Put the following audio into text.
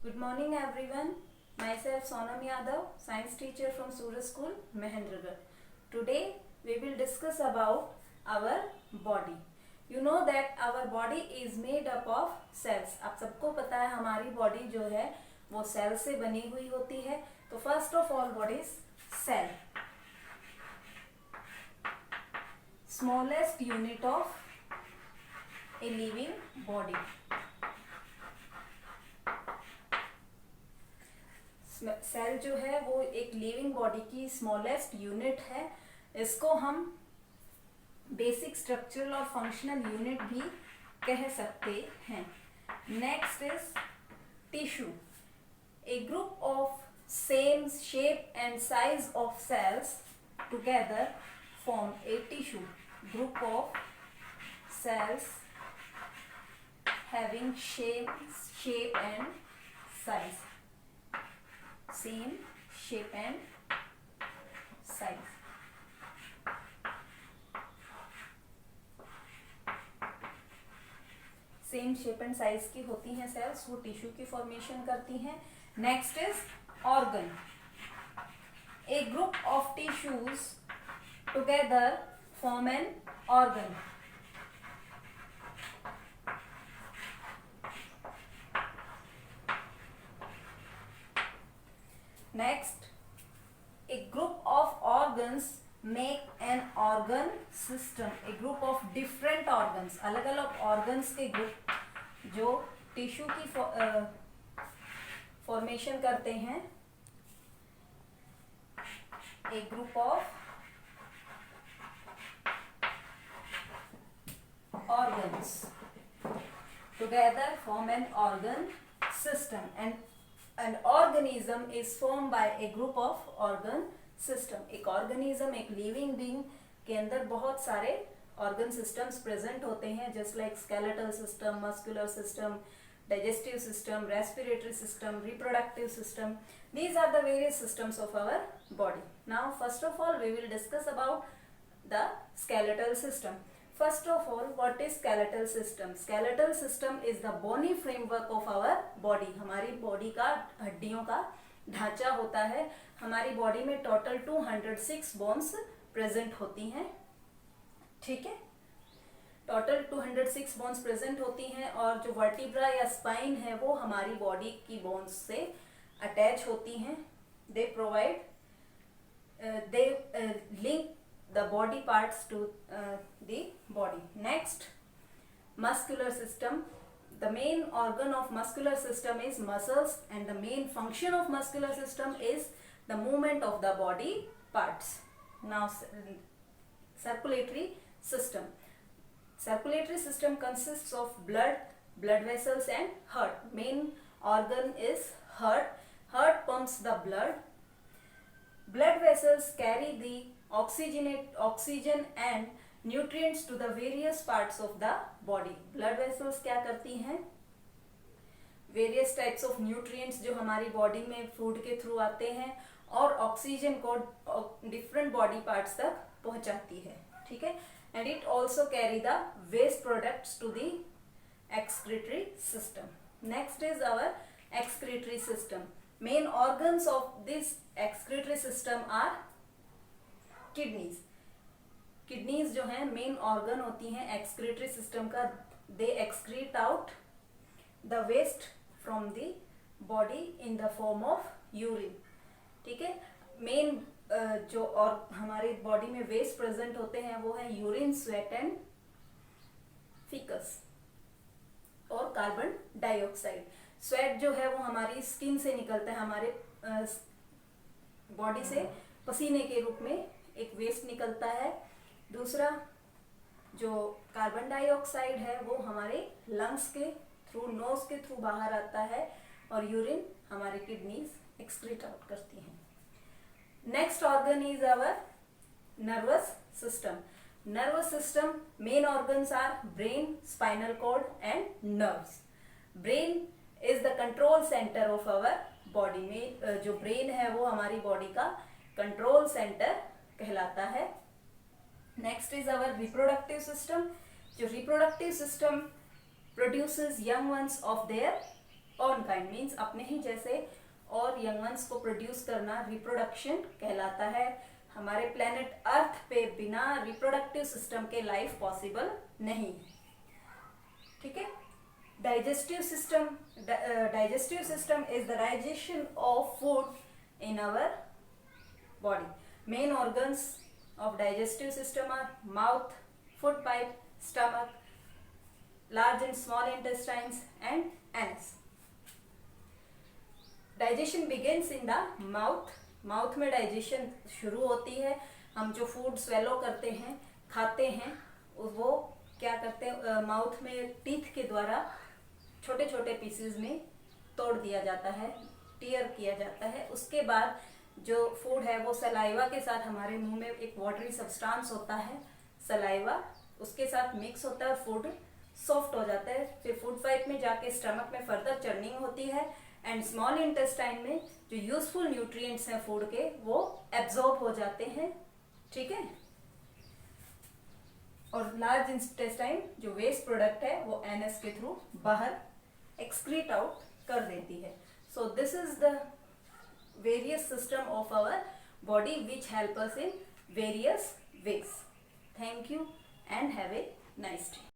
Good morning everyone. Myself Sonam Yadav, science teacher from Suraj School, Mahendragarh. Today we will discuss about our body. You know that our body is made up of cells. आप सबको पता है हमारी body जो है वो cell से बनी हुई होती है. तो first of all what is cell? Smallest unit of a living body. Cell जो है वो एक लिविंग बॉडी की स्मॉलेस्ट यूनिट है. इसको हम बेसिक स्ट्रक्चरल और फंक्शनल यूनिट भी कह सकते हैं. Next is tissue. A group of same shape and size of cells together form a tissue. Group of cells having shape and size. Same shape and size. Same shape and size की होती हैं sales, वो tissue की formation करती हैं. Next is organ. A group of tissues together form an organ. Next, a group of organs make an organ system. A group of different organs, अलग अलग organs के group जो टिश्यू की formation करते हैं. A group of organs together form an organ system, and an organism is formed by a group of organ system. एक organism, एक living being के अंदर बहुत सारे organ systems present होते हैं, just like skeletal system, muscular system, digestive system, respiratory system, reproductive system. These are the various systems of our body. Now first of all we will discuss about the skeletal system. First of all, what is skeletal system? Skeletal system is the bony framework of our body. हमारी body का हड्डियों का ढांचा होता है. हमारी body में total 206 bones present होती हैं. ठीक है, टोटल 206 बोन्स प्रेजेंट होती हैं, और जो वर्टिब्रा या स्पाइन है वो हमारी बॉडी की बोन्स से अटैच होती हैं. They provide they link the body parts to the body. Next, muscular system. The main organ of muscular system is muscles, and the main function of muscular system is the movement of the body parts. Now circulatory system. Circulatory system consists of blood vessels and heart. Main organ is heart. Heart pumps the blood. Blood vessels carry the oxygen and nutrients to the various parts of the body. Blood vessels क्या करती हैं? Various types of nutrients जो हमारी body में food के through आते हैं और ऑक्सीजन को डिफरेंट बॉडी पार्ट्स तक पहुंचाती है. ठीक है, and it also carry the waste products to the excretory system. Next is our excretory system. Main organs of this excretory system are kidneys. Kidneys जो है मेन ऑर्गन होती हैं एक्सक्रीटरी सिस्टम का. They excrete out the waste from the body in the form of urine. ठीक है, main जो और हमारी बॉडी में वेस्ट प्रेजेंट होते हैं वो है यूरिन, स्वेट एंड फीकस और कार्बन डाइऑक्साइड. स्वेट जो है वो हमारी स्किन से निकलता है, हमारे बॉडी से पसीने के रूप में एक वेस्ट निकलता है. दूसरा जो कार्बन डाइऑक्साइड है वो हमारे लंग्स के थ्रू, नोज के थ्रू बाहर आता है, और यूरिन हमारे किडनीज एक्सक्रीट आउट करती हैं. Next organ is our nervous system. Nervous system main organs are brain, spinal cord and nerves. Brain is the control centre of our body. में जो ब्रेन है वो हमारी बॉडी का कंट्रोल सेंटर कहलाता है. Next is our reproductive system. जो reproductive system produces young ones of their own kind means अपने ही जैसे और यंग वंस को प्रोड्यूस करना रिप्रोडक्शन कहलाता है। हमारे प्लेनेट अर्थ पे बिना रिप्रोडक्टिव सिस्टम के लाइफ पॉसिबल नहीं है। ठीक है। Digestive system is the digestion of food in our body. Main organs of digestive system are mouth, food pipe, stomach, large and small intestines and anus. Digestion begins in the mouth. Mouth में digestion शुरू होती है। हम जो food swallow करते हैं, खाते हैं, वो क्या करते हैं, माउथ में टीथ के द्वारा छोटे छोटे पीसेस में तोड़ दिया जाता है, टीयर किया जाता है। उसके बाद जो फूड है वो सलाइवा के साथ, हमारे मुंह में एक वाटरी सब्सटेंस होता है सलाइवा, उसके साथ मिक्स होता है, फूड सॉफ्ट हो जाता है। फिर फूड पाइप में जाके स्टमक में फर्दर चर्निंग होती है एंड स्मॉल इंटेस्टाइन में जो यूजफुल न्यूट्रिएंट्स हैं फूड के वो एब्जॉर्ब हो जाते हैं। ठीक है। और लार्ज इंटेस्टाइन जो वेस्ट प्रोडक्ट है वो एनएस के थ्रू बाहर एक्सक्रीट आउट कर देती है। So this is the various system of our body which help us in various ways. Thank you and have a nice day.